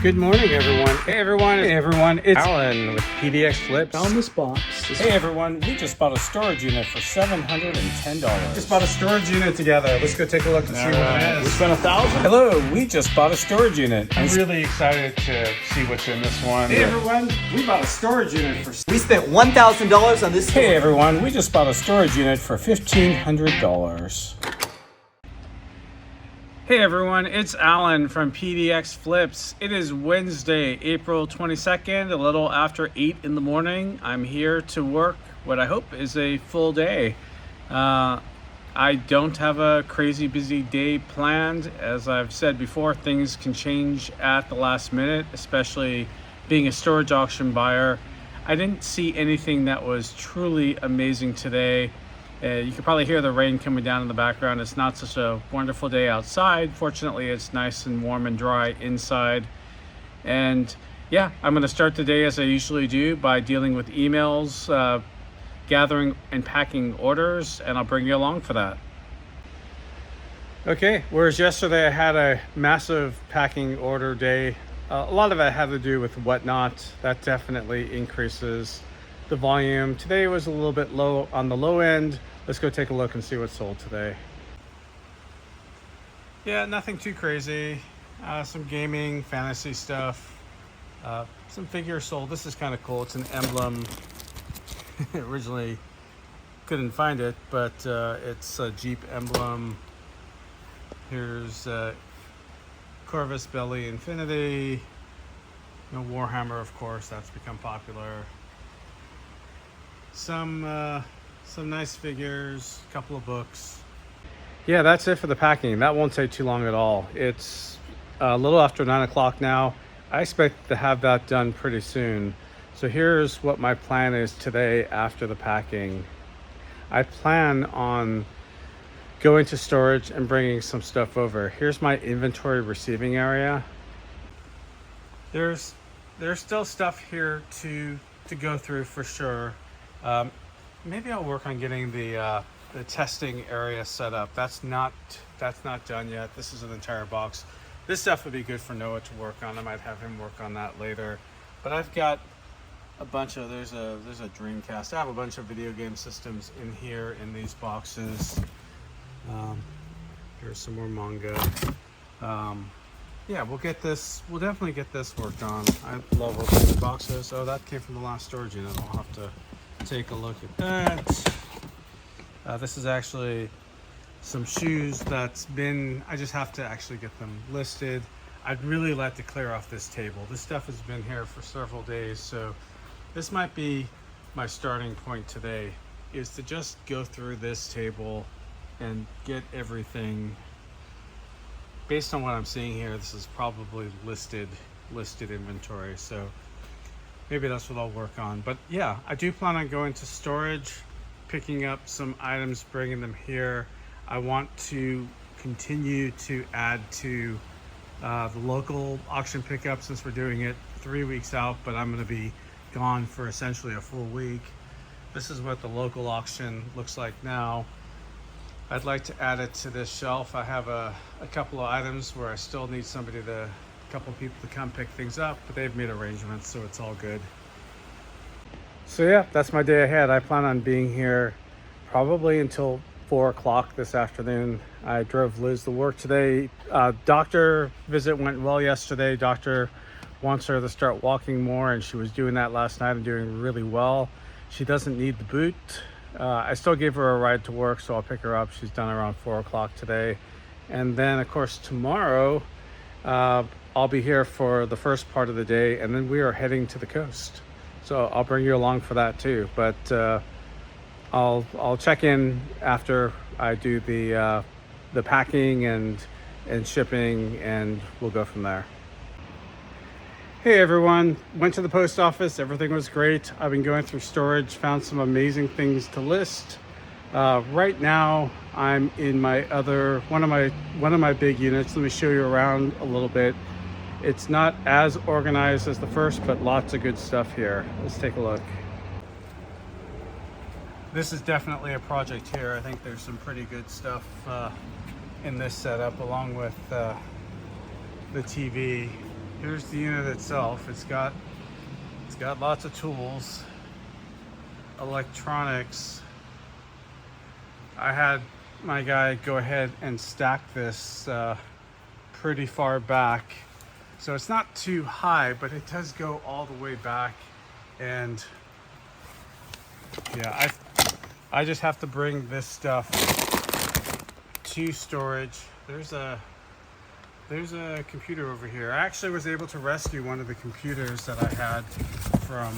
Good morning, everyone. Hey, everyone. It's Alan with PDX Flips. Found this box. Hey, everyone. We just bought a storage unit for $710. Just bought a storage unit together. Let's go take a look and see what it We is. spent $1,000. Hello. We just bought a storage unit. I'm really excited to see what's in this one. Hey, everyone. We bought a storage unit for... We spent $1,000 on this. Hey, everyone. We just bought a storage unit for $1,500. Hey everyone, it's Alan from PDX Flips. It is Wednesday, April 22nd, a little after 8 in the morning. I'm here to work what I hope is a full day. I don't have a crazy busy day planned. As I've said before, things can change at the last minute, especially being a storage auction buyer. I didn't see anything that was truly amazing today. You can probably hear the rain coming down in the background. It's not such a wonderful day outside. Fortunately, it's nice and warm and dry inside. And yeah, I'm gonna start the day as I usually do by dealing with emails, gathering and packing orders, and I'll bring you along for that. Okay, whereas yesterday I had a massive packing order day. A lot of it had to do with whatnot. That definitely increases the volume. Today was a little bit low on the low end. Let's go take a look and see what's sold today. Yeah, nothing too crazy. Some gaming, fantasy stuff. Some figures sold. This is kind of cool. It's an emblem. Originally couldn't find it, but it's a Jeep emblem. Here's Corvus Belly Infinity. Warhammer, of course, that's become popular. Some nice figures, a couple of books. Yeah, that's it for the packing. That won't take too long at all. It's a little after 9 o'clock now. I expect to have that done pretty soon. So here's what my plan is today after the packing. I plan on going to storage and bringing some stuff over. Here's my inventory receiving area. There's still stuff here to go through for sure. Maybe I'll work on getting the testing area set up. That's not done yet. This is an entire box. This stuff would be good for Noah to work on. I might have him work on that later. But I've got a bunch of there's a Dreamcast. I have a bunch of video game systems in here in these boxes. Here's some more manga. Yeah, we'll definitely get this worked on. I love working with boxes. Oh, that came from the last storage unit. I'll have to take a look at that. This is actually some shoes I just have to actually get them listed. I'd really like to clear off this table. This stuff has been here for several days, so this might be my starting point today, is to just go through this table and get everything. Based on what I'm seeing here, this is probably listed inventory, so maybe that's what I'll work on. But yeah, I do plan on going to storage, picking up some items, bringing them here. I want to continue to add to the local auction pickup, since we're doing it 3 weeks out, but I'm going to be gone for essentially a full week. This is what the local auction looks like now. I'd like to add it to this shelf. I have a couple of items where I still need a couple of people to come pick things up, but they've made arrangements, so it's all good. So yeah, that's my day ahead. I plan on being here probably until 4 o'clock this afternoon. I drove Liz to work today. Doctor visit went well yesterday. Doctor wants her to start walking more, and she was doing that last night and doing really well. She doesn't need the boot. I still gave her a ride to work, so I'll pick her up. She's done around 4 o'clock today. And then of course tomorrow, I'll be here for the first part of the day, and then we are heading to the coast. So I'll bring you along for that too. But I'll check in after I do the packing and shipping, and we'll go from there. Hey everyone, went to the post office. Everything was great. I've been going through storage, found some amazing things to list. Right now I'm in my one of my big units. Let me show you around a little bit. It's not as organized as the first, but lots of good stuff here. Let's take a look. This is definitely a project here. I think there's some pretty good stuff in this setup, along with the TV here's the unit itself. It's got lots of tools, electronics. I had my guy go ahead and stack this pretty far back, so it's not too high, but it does go all the way back. And yeah, I just have to bring this stuff to storage. There's a computer over here. I actually was able to rescue one of the computers that I had from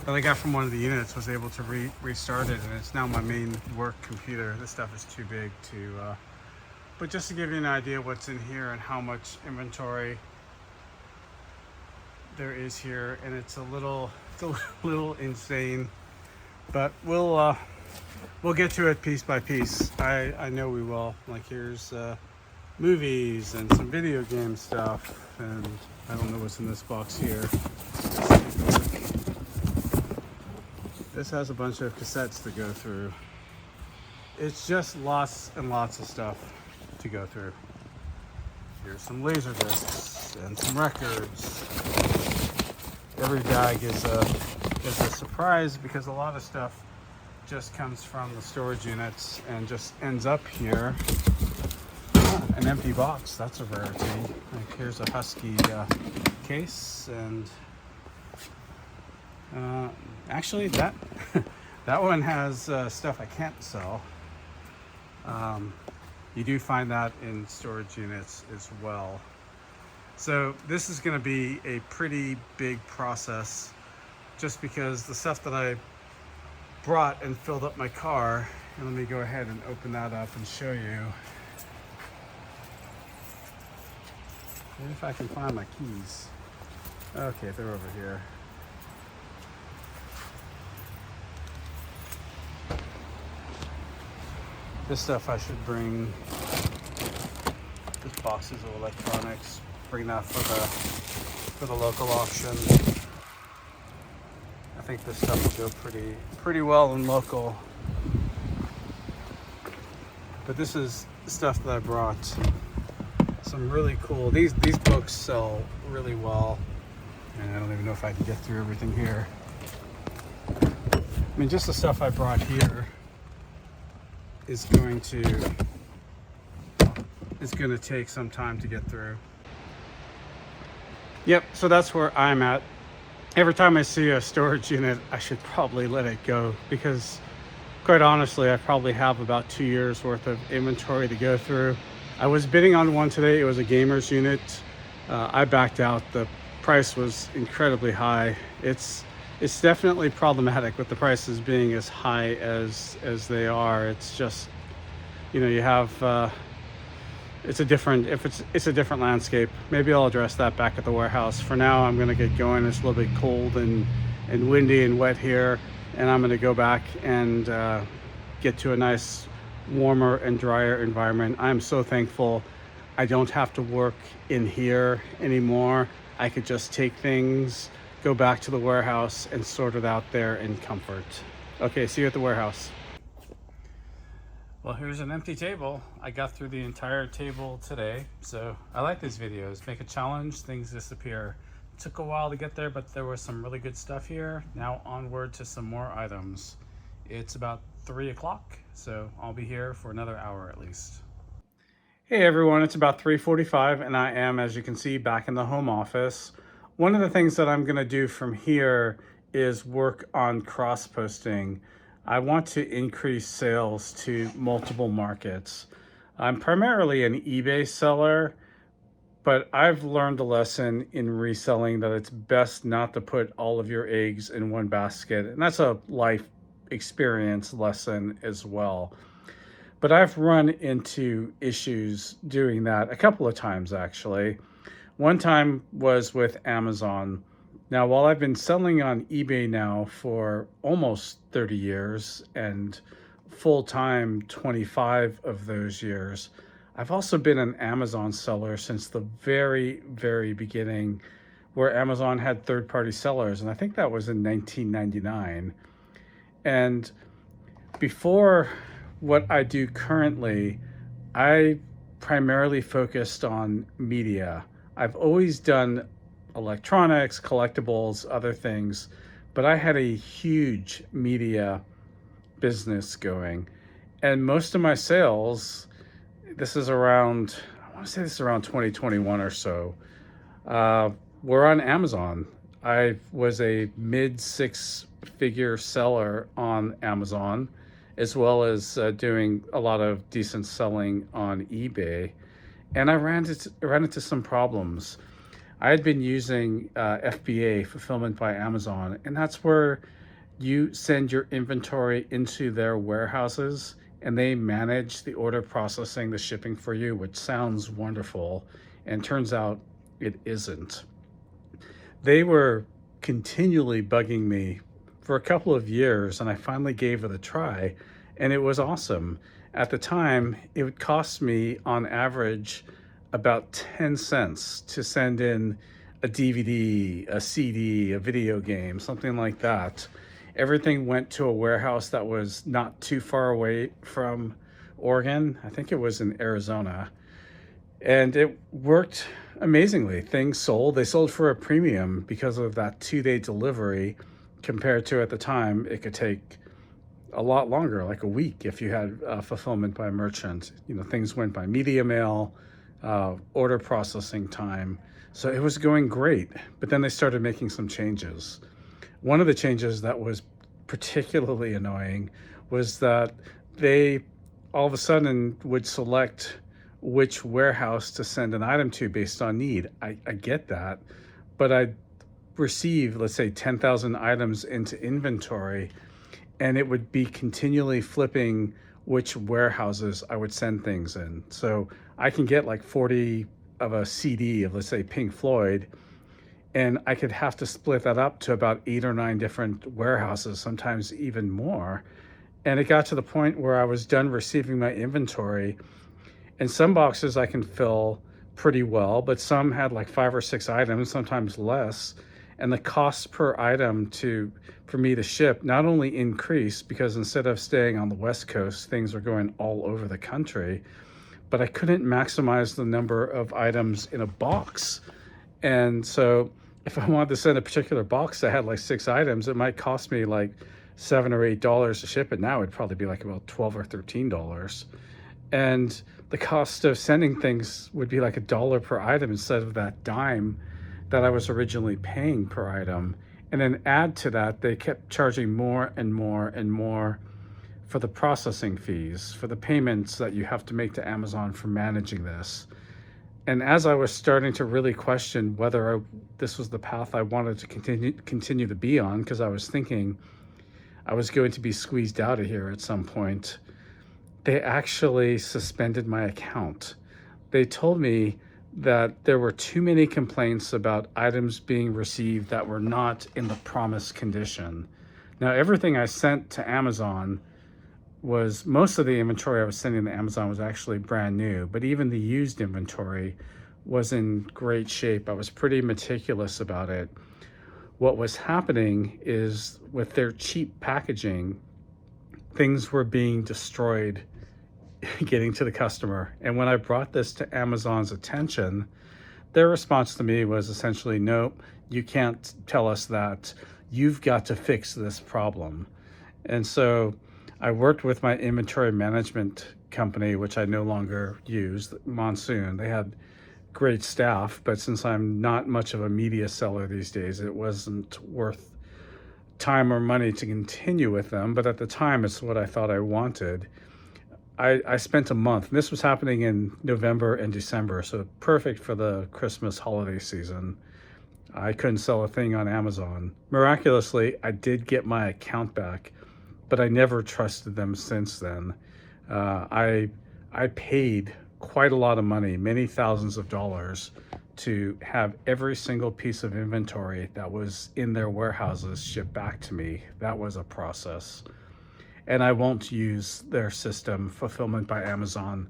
that I got from one of the units. Was able to restart it, and it's now my main work computer. This stuff is too big to but just to give you an idea what's in here and how much inventory there is here, and it's a little insane, but we'll get to it piece by piece. I know we will. Like, here's movies and some video game stuff, and I don't know what's in this box here. This has a bunch of cassettes to go through. It's just lots and lots of stuff to go through. Here's some laser discs and some records. Every bag is a surprise, because a lot of stuff just comes from the storage units and just ends up here. An empty box, that's a rarity. Like, here's a Husky case, and actually that that one has stuff I can't sell. You do find that in storage units as well. So this is going to be a pretty big process, just because the stuff that I brought and filled up my car. And let me go ahead and open that up and show you. Maybe if I can find my keys. Okay, they're over here. This stuff I should bring. This boxes of electronics. Bring that for the local auction. I think this stuff will go pretty well in local. But this is the stuff that I brought. Some really cool. These books sell really well, and I don't even know if I can get through everything here. I mean, just the stuff I brought here is going to take some time to get through. Yep, so that's where I'm at. Every time I see a storage unit, I should probably let it go, because quite honestly, I probably have about 2 years worth of inventory to go through. I was bidding on one today. It was a gamer's unit. I backed out. The price was incredibly high. It's definitely problematic with the prices being as high as they are. It's just, you know, you have it's a different landscape. Maybe I'll address that back at the warehouse. For now, I'm gonna get going. It's a little bit cold and windy and wet here, and I'm gonna go back and get to a nice warmer and drier environment. I'm so thankful I don't have to work in here anymore. I could just take things, go back to the warehouse, and sort it out there in comfort. Okay, see you at the warehouse. Well, here's an empty table. I got through the entire table today. So I like these videos. Make a challenge, things disappear. It took a while to get there, but there was some really good stuff here. Now onward to some more items. It's about 3 o'clock, so I'll be here for another hour at least. Hey everyone, it's about 3:45, and I am, as you can see, back in the home office. One of the things that I'm gonna do from here is work on cross-posting. I want to increase sales to multiple markets. I'm primarily an eBay seller, but I've learned a lesson in reselling that it's best not to put all of your eggs in one basket. And that's a life experience lesson as well. But I've run into issues doing that a couple of times, actually. One time was with Amazon. Now, while I've been selling on eBay now for almost 30 years and full-time 25 of those years, I've also been an Amazon seller since the very, very beginning, where Amazon had third-party sellers, and I think that was in 1999. And before what I do currently, I primarily focused on media. I've always done electronics, collectibles, other things, but I had a huge media business going. And most of my sales, this is around, I want to say this is around 2021 or so, were on Amazon. I was a mid six figure seller on Amazon, as well as doing a lot of decent selling on eBay. And I ran into some problems. I had been using FBA, Fulfillment by Amazon, and that's where you send your inventory into their warehouses and they manage the order processing, the shipping for you, which sounds wonderful. And turns out it isn't. They were continually bugging me for a couple of years, and I finally gave it a try, and it was awesome. At the time, it would cost me on average about 10 cents to send in a DVD, a CD, a video game, something like that. Everything went to a warehouse that was not too far away from Oregon. I think it was in Arizona. And it worked amazingly. Things sold. They sold for a premium because of that 2-day delivery, compared to at the time, it could take a lot longer, like a week if you had fulfillment by merchant. You know, things went by media mail, order processing time. So it was going great. But then they started making some changes. One of the changes that was particularly annoying was that they all of a sudden would select which warehouse to send an item to based on need. I get that, but I'd receive, let's say, 10,000 items into inventory, and it would be continually flipping which warehouses I would send things in. So I can get like 40 of a CD of, let's say, Pink Floyd, and I could have to split that up to about 8 or 9 different warehouses, sometimes even more. And it got to the point where I was done receiving my inventory, and some boxes I can fill pretty well, but some had like 5 or 6 items, sometimes less. And the cost per item for me to ship not only increased, because instead of staying on the West Coast, things are going all over the country, but I couldn't maximize the number of items in a box. And so if I wanted to send a particular box that had like 6 items, it might cost me like $7 or $8 to ship it. Now it'd probably be like about $12 or $13. And the cost of sending things would be like $1 per item instead of that dime that I was originally paying per item. And then add to that, they kept charging more and more and more for the processing fees, for the payments that you have to make to Amazon for managing this. And as I was starting to really question whether this was the path I wanted to continue to be on, because I was thinking I was going to be squeezed out of here at some point, they actually suspended my account. They told me that there were too many complaints about items being received that were not in the promised condition. Now, everything I sent to Amazon was, most of the inventory I was sending to Amazon was actually brand new, but even the used inventory was in great shape. I was pretty meticulous about it. What was happening is, with their cheap packaging, things were being destroyed getting to the customer. And when I brought this to Amazon's attention, their response to me was essentially, no, you can't tell us that. You've got to fix this problem. And so I worked with my inventory management company, which I no longer use, Monsoon. They had great staff, but since I'm not much of a media seller these days, it wasn't worth time or money to continue with them. But at the time, it's what I thought I wanted. I spent a month, and this was happening in November and December, so perfect for the Christmas holiday season. I couldn't sell a thing on Amazon. Miraculously, I did get my account back, but I never trusted them since then. I paid quite a lot of money, many thousands of dollars, to have every single piece of inventory that was in their warehouses shipped back to me. That was a process. And I won't use their system, Fulfillment by Amazon,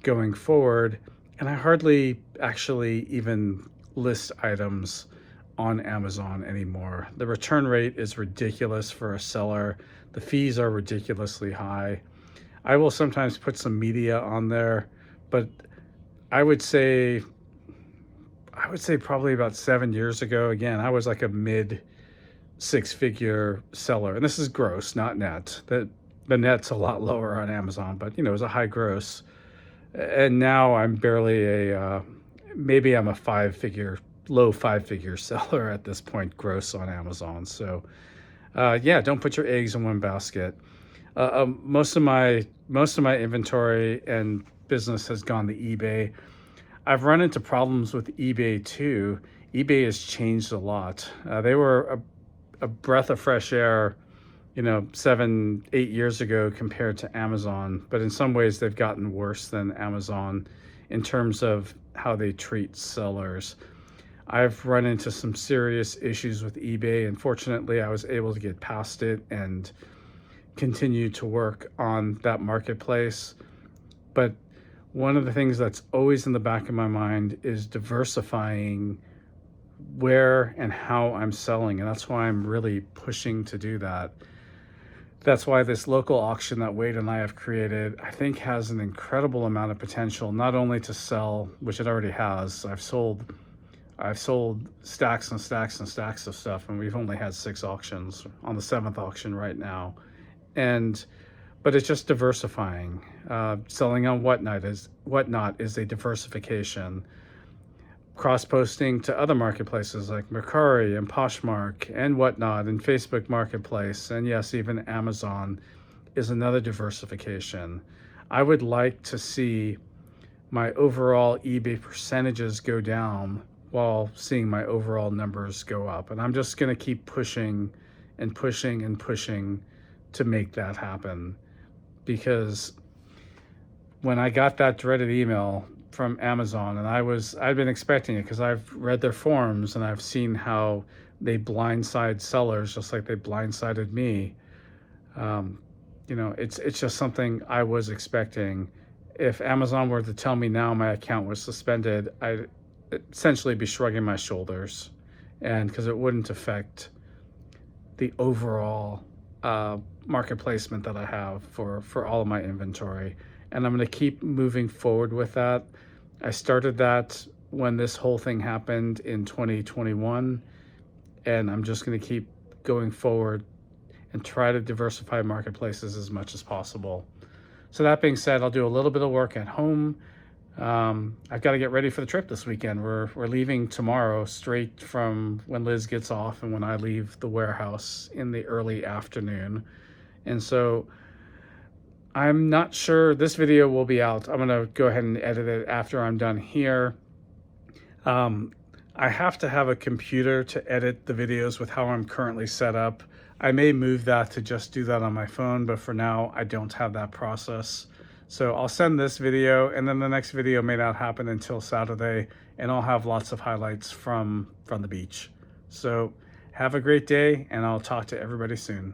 going forward. And I hardly actually even list items on Amazon anymore. The return rate is ridiculous for a seller. The fees are ridiculously high. I will sometimes put some media on there, but I would say probably about 7 years ago. Again, I was like a mid six-figure seller, and this is gross, not net. The net's a lot lower on Amazon, but it was a high gross. And now I'm barely maybe I'm a low five-figure seller at this point, gross on Amazon. So yeah, don't put your eggs in one basket. Most of my inventory and business has gone to eBay. I've run into problems with eBay too. eBay has changed a lot. They were a breath of fresh air, 7, 8 years ago compared to Amazon. But in some ways, they've gotten worse than Amazon in terms of how they treat sellers. I've run into some serious issues with eBay, and fortunately, I was able to get past it and continue to work on that marketplace. But one of the things that's always in the back of my mind is diversifying where and how I'm selling. And that's why I'm really pushing to do that. That's why this local auction that Wade and I have created, I think, has an incredible amount of potential, not only to sell, which it already has. I've sold stacks and stacks and stacks of stuff, and we've only had 6 auctions, on the 7th auction right now. But it's just diversifying. Selling on Whatnot is a diversification. Cross-posting to other marketplaces like Mercari and Poshmark and Whatnot and Facebook Marketplace, and yes, even Amazon, is another diversification. I would like to see my overall eBay percentages go down while seeing my overall numbers go up. And I'm just going to keep pushing and pushing and pushing to make that happen. Because when I got that dreaded email from Amazon, and I've been expecting it because I've read their forums and I've seen how they blindside sellers just like they blindsided me. It's just something I was expecting. If Amazon were to tell me now my account was suspended, I'd essentially be shrugging my shoulders, and because it wouldn't affect the overall market placement that I have for all of my inventory. And I'm going to keep moving forward with that. I started that when this whole thing happened in 2021, and I'm just going to keep going forward and try to diversify marketplaces as much as possible. So that being said, I'll do a little bit of work at home. I've got to get ready for the trip this weekend. We're leaving tomorrow, straight from when Liz gets off and when I leave the warehouse in the early afternoon. And so I'm not sure this video will be out. I'm going to go ahead and edit it after I'm done here. I have to have a computer to edit the videos with how I'm currently set up. I may move that to just do that on my phone, but for now, I don't have that process. So I'll send this video, and then the next video may not happen until Saturday, and I'll have lots of highlights from the beach. So have a great day, and I'll talk to everybody soon.